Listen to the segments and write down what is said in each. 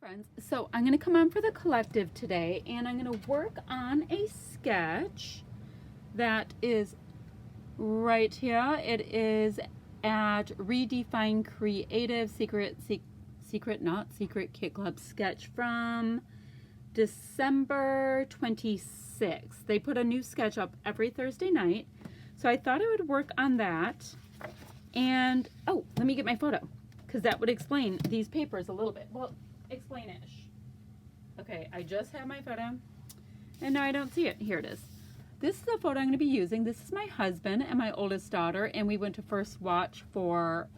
Friends, so I'm going to come on for the collective today and I'm going to work on a sketch that is right here. It is at Redefine Creative Secret Kit Club sketch from December 26th. They put a new sketch up every Thursday night, so I thought I would work on that. And oh, let me get my photo because that would explain these papers a little bit. Well, explain-ish. Okay, I just have my photo and now I don't see it. Here it is. This is the photo I'm going to be using. This is my husband and my oldest daughter, and we went to First Watch for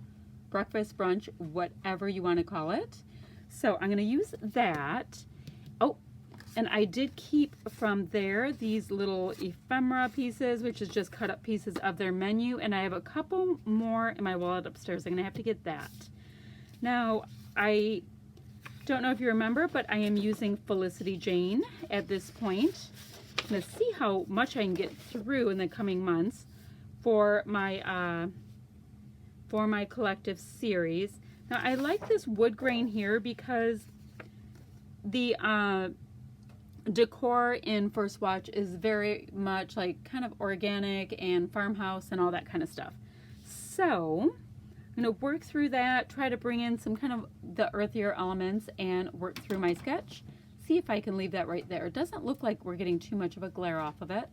breakfast, brunch, whatever you want to call it. So I'm going to use that. Oh, and I did keep from there these little ephemera pieces, which is just cut up pieces of their menu, and I have a couple more in my wallet upstairs. I'm going to have to get that. Now, I don't know if you remember, but I am using Felicity Jane at this point. I'm going to see how much I can get through in the coming months for my collective series. Now I like this wood grain here because the decor in First Watch is very much like kind of organic and farmhouse and all that kind of stuff. So I'm going to work through that, try to bring in some kind of the earthier elements and work through my sketch. See if I can leave that right there. It doesn't look like we're getting too much of a glare off of it,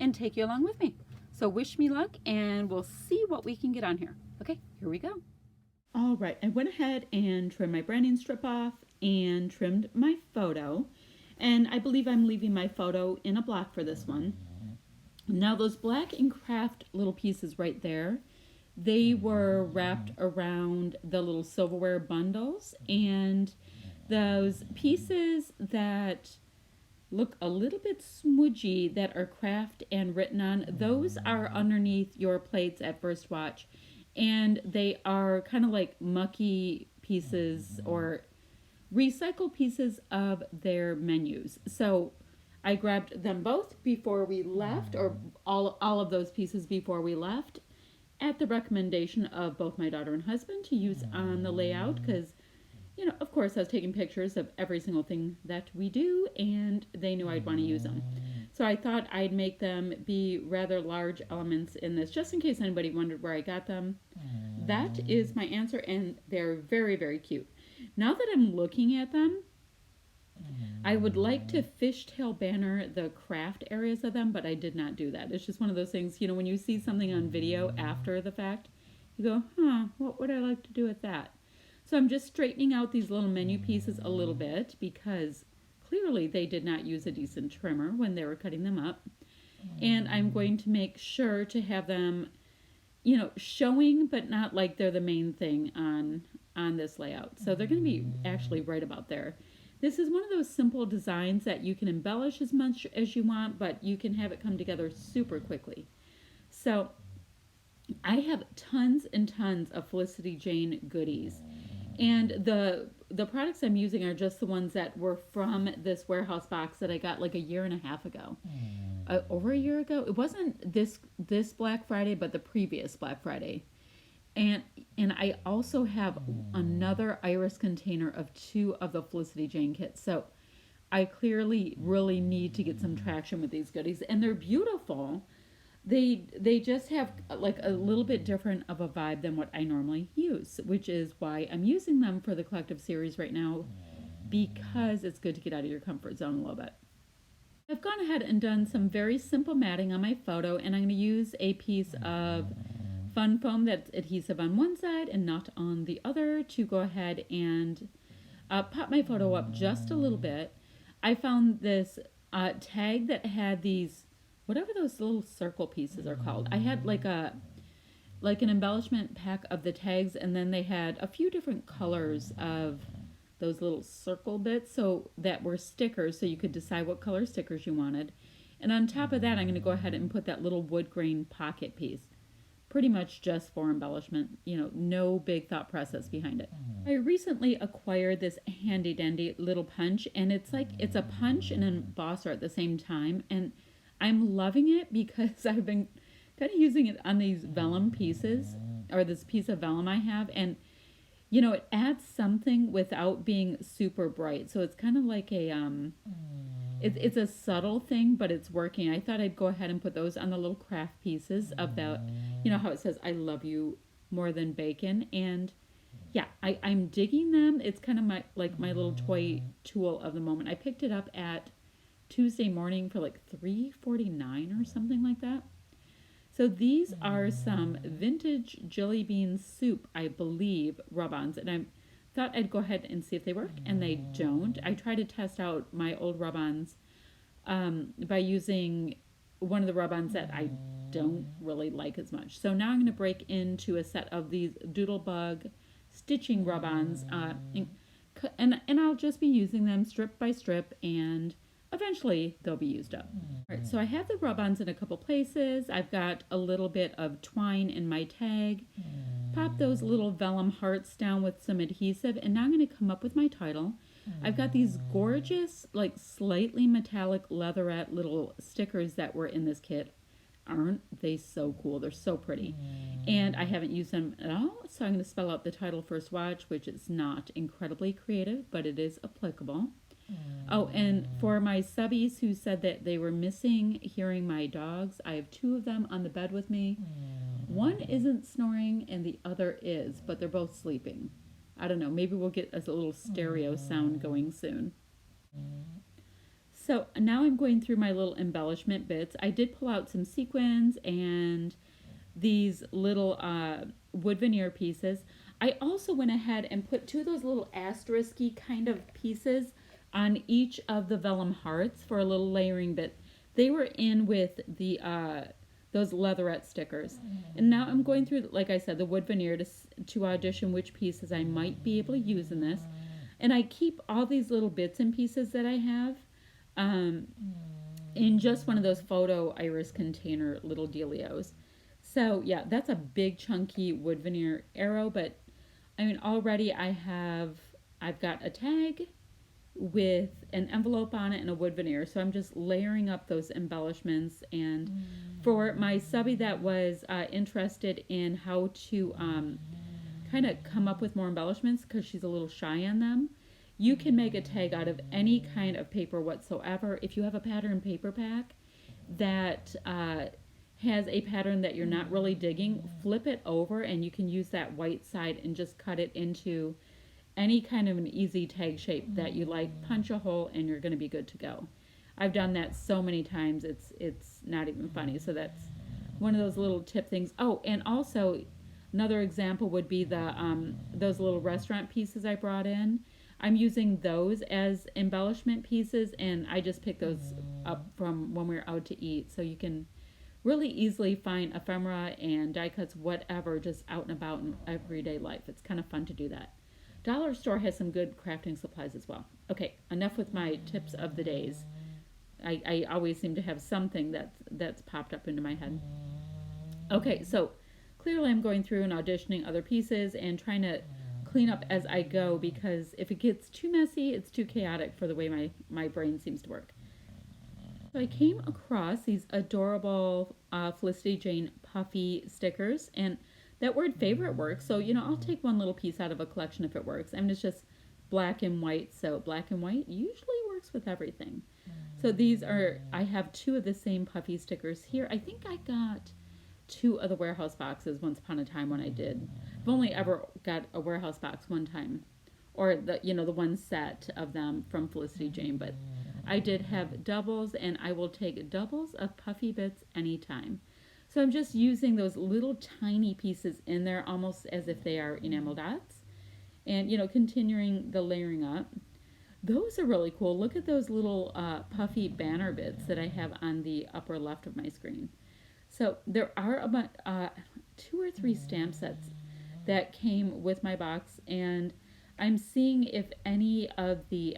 and take you along with me. So wish me luck and we'll see what we can get on here. Okay, here we go. All right, I went ahead and trimmed my branding strip off and trimmed my photo. And I believe I'm leaving my photo in a block for this one. Now those black and craft little pieces right there, they were wrapped around the little silverware bundles, and those pieces that look a little bit smudgy that are craft and written on, those are underneath your plates at First Watch, and they are kind of like mucky pieces or recycled pieces of their menus. So I grabbed them both before we left, or all of those pieces before we left, at the recommendation of both my daughter and husband to use on the layout, because, you know, of course I was taking pictures of every single thing that we do, and they knew I'd want to use them. So I thought I'd make them be rather large elements in this, just in case anybody wondered where I got them. That is my answer, and they're very, very cute. Now that I'm looking at them, I would like to fishtail banner the craft areas of them, but I did not do that. It's just one of those things, you know, when you see something on video after the fact, you go, what would I like to do with that? So I'm just straightening out these little menu pieces a little bit because clearly they did not use a decent trimmer when they were cutting them up. And I'm going to make sure to have them, you know, showing, but not like they're the main thing on this layout. So they're going to be actually right about there. This is one of those simple designs that you can embellish as much as you want, but you can have it come together super quickly. So I have tons and tons of Felicity Jane goodies. And the products I'm using are just the ones that were from this warehouse box that I got like a year and a half ago. Over a year ago. It wasn't this Black Friday, but the previous Black Friday. And I also have another iris container of 2 of the Felicity Jane kits. So I clearly really need to get some traction with these goodies. And they're beautiful. They just have like a little bit different of a vibe than what I normally use, which is why I'm using them for the collective series right now, because it's good to get out of your comfort zone a little bit. I've gone ahead and done some very simple matting on my photo, and I'm going to use a piece of fun foam that's adhesive on one side and not on the other to go ahead and pop my photo up just a little bit. I found this tag that had these, whatever those little circle pieces are called. I had like an embellishment pack of the tags, and then they had a few different colors of those little circle bits so that were stickers, so you could decide what color stickers you wanted. And on top of that, I'm going to go ahead and put that little wood grain pocket piece. Pretty much just for embellishment, you know, no big thought process behind it. I recently acquired this handy dandy little punch, and it's like it's a punch and an embosser at the same time, and I'm loving it because I've been kind of using it on these vellum pieces, or this piece of vellum I have, and it adds something without being super bright. So it's kind of like it's a subtle thing, but it's working. I thought I'd go ahead and put those on the little craft pieces of the, how it says, I love you more than bacon. And yeah, I'm digging them. It's kind of my little toy tool of the moment. I picked it up at Tuesday morning for like $3.49 or something like that. So these are some vintage jelly bean soup, I believe, rub-ons. And I thought I'd go ahead and see if they work, and they don't. I tried to test out my old rub-ons by using one of the rub-ons that I don't really like as much. So now I'm going to break into a set of these Doodlebug stitching rub-ons, and I'll just be using them strip by strip, and eventually they'll be used up. All right, so I have the rub-ons in a couple places. I've got a little bit of twine in my tag. Pop those little vellum hearts down with some adhesive, and now I'm going to come up with my title. I've got these gorgeous, like slightly metallic leatherette little stickers that were in this kit. Aren't they so cool? They're so pretty. And I haven't used them at all, so I'm going to spell out the title for swatch, which is not incredibly creative, but it is applicable. Oh, and for my subbies who said that they were missing hearing my dogs, I have two of them on the bed with me. One isn't snoring and the other is, but they're both sleeping. I don't know, maybe we'll get a little stereo sound going soon. So now I'm going through my little embellishment bits. I did pull out some sequins and these little wood veneer pieces. I also went ahead and put two of those little asterisk-y kind of pieces on each of the vellum hearts for a little layering bit. They were in with the those leatherette stickers. And now I'm going through, like I said, the wood veneer to audition which pieces I might be able to use in this. And I keep all these little bits and pieces that I have in just one of those photo iris container little dealios. So yeah, that's a big chunky wood veneer arrow, but I mean already I've got a tag with an envelope on it and a wood veneer. So I'm just layering up those embellishments. And for my subby that was interested in how to kind of come up with more embellishments because she's a little shy on them, you can make a tag out of any kind of paper whatsoever. If you have a pattern paper pack that has a pattern that you're not really digging, flip it over and you can use that white side and just cut it into any kind of an easy tag shape that you like. Punch a hole and you're going to be good to go. I've done that so many times it's not even funny. So that's one of those little tip things. Oh, and also another example would be the those little restaurant pieces I brought in. I'm using those as embellishment pieces, and I just picked those up from when we were out to eat. So you can really easily find ephemera and die cuts, whatever, just out and about in everyday life. It's kind of fun to do that. Dollar store has some good crafting supplies as well. Okay, enough with my tips of the days. I always seem to have something that's popped up into my head. Okay, so clearly I'm going through and auditioning other pieces and trying to clean up as I go, because if it gets too messy, it's too chaotic for the way my brain seems to work. So I came across these adorable Felicity Jane puffy stickers, and that word favorite works. So, I'll take one little piece out of a collection if it works. I mean, it's just black and white, so black and white usually works with everything. So I have two of the same puffy stickers here. I think I got two of the warehouse boxes once upon a time when I did. I've only ever got a warehouse box one time, or the one set of them from Felicity Jane, but I did have doubles, and I will take doubles of puffy bits anytime. So I'm just using those little tiny pieces in there almost as if they are enamel dots, and continuing the layering up. Those are really cool. Look at those little puffy banner bits that I have on the upper left of my screen. So there are about 2 or 3 stamp sets that came with my box, and I'm seeing if any of the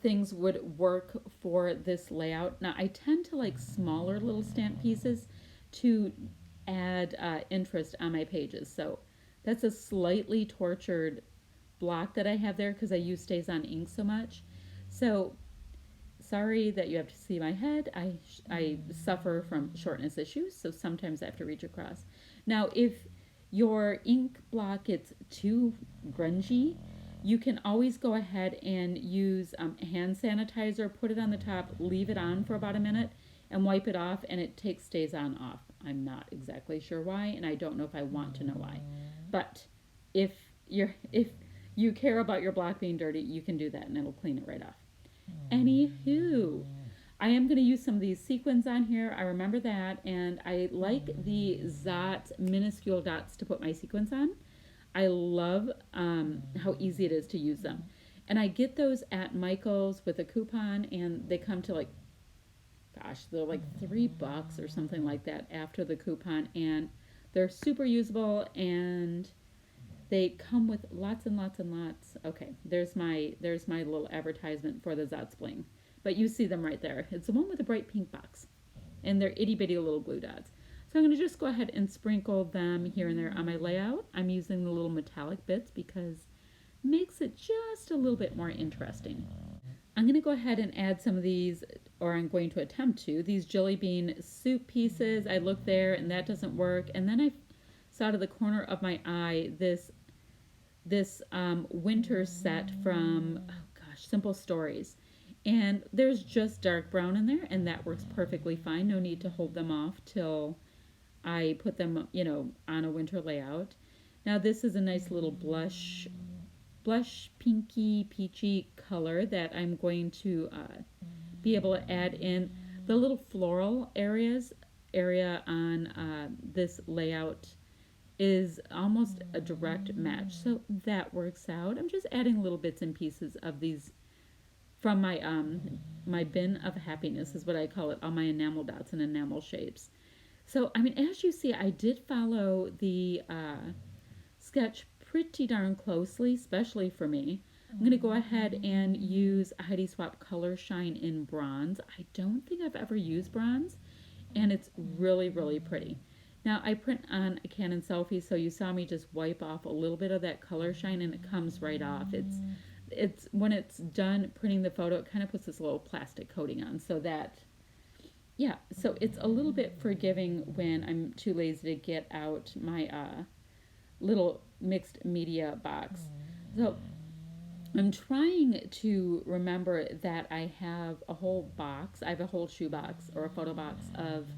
things would work for this layout. Now I tend to like smaller little stamp pieces to add interest on my pages. So that's a slightly tortured block that I have there because I use StazOn ink so much. So sorry that you have to see my head. I suffer from shortness issues, so sometimes I have to reach across. Now if your ink block gets too grungy, you can always go ahead and use hand sanitizer, put it on the top, leave it on for about a minute, and wipe it off, and it stays on off. I'm not exactly sure why, and I don't know if I want to know why. But if you care about your block being dirty, you can do that, and it'll clean it right off. Anywho, I am going to use some of these sequins on here. I remember that, and I like the Zot minuscule dots to put my sequins on. I love how easy it is to use them. And I get those at Michael's with a coupon, and they come to like, gosh, they're like $3 or something like that after the coupon, and they're super usable, and they come with lots and lots and lots. Okay, there's my little advertisement for the Zotz Bling. But you see them right there. It's the one with the bright pink box. And they're itty bitty little glue dots. So I'm going to just go ahead and sprinkle them here and there on my layout. I'm using the little metallic bits because it makes it just a little bit more interesting. I'm going to go ahead and add some of these, or I'm going to attempt to, these jelly bean soup pieces. I looked there and that doesn't work. And then I saw out of the corner of my eye this winter set from, oh gosh, Simple Stories. And there's just dark brown in there, and that works perfectly fine. No need to hold them off till I put them, on a winter layout. Now this is a nice little blush pinky peachy color that I'm going to be able to add in. The little floral area on this layout is almost a direct match, so that works out. I'm just adding little bits and pieces of these from my my bin of happiness is what I call it, all my enamel dots and enamel shapes. So, I mean, as you see, I did follow the sketch pretty darn closely, especially for me. I'm going to go ahead and use Heidi Swapp Color Shine in bronze. I don't think I've ever used bronze, and it's really, really pretty. Now, I print on a Canon Selfie, so you saw me just wipe off a little bit of that color shine, and it comes right off. It's when it's done printing the photo, it kind of puts this little plastic coating on, so that, yeah, so it's a little bit forgiving when I'm too lazy to get out my little mixed media box. So I'm trying to remember that I have a whole box. I have a whole shoe box or a photo box of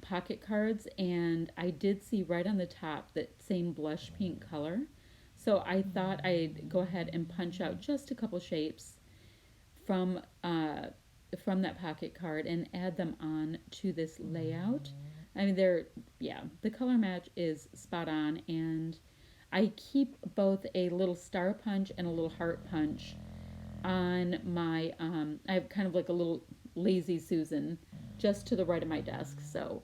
pocket cards, and I did see right on the top that same blush pink color. So I thought I'd go ahead and punch out just a couple shapes from that pocket card and add them on to this layout. I mean, the color match is spot on, and I keep both a little star punch and a little heart punch on my, I have kind of like a little lazy Susan just to the right of my desk. So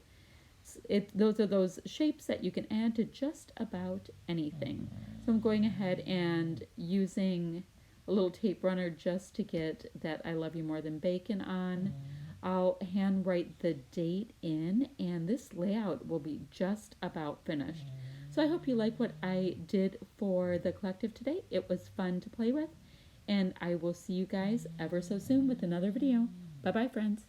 those are those shapes that you can add to just about anything. So I'm going ahead and using a little tape runner just to get that I Love You More Than Bacon on. I'll hand write the date in, and this layout will be just about finished. So I hope you like what I did for the collective today. It was fun to play with, and I will see you guys ever so soon with another video. Bye-bye, friends.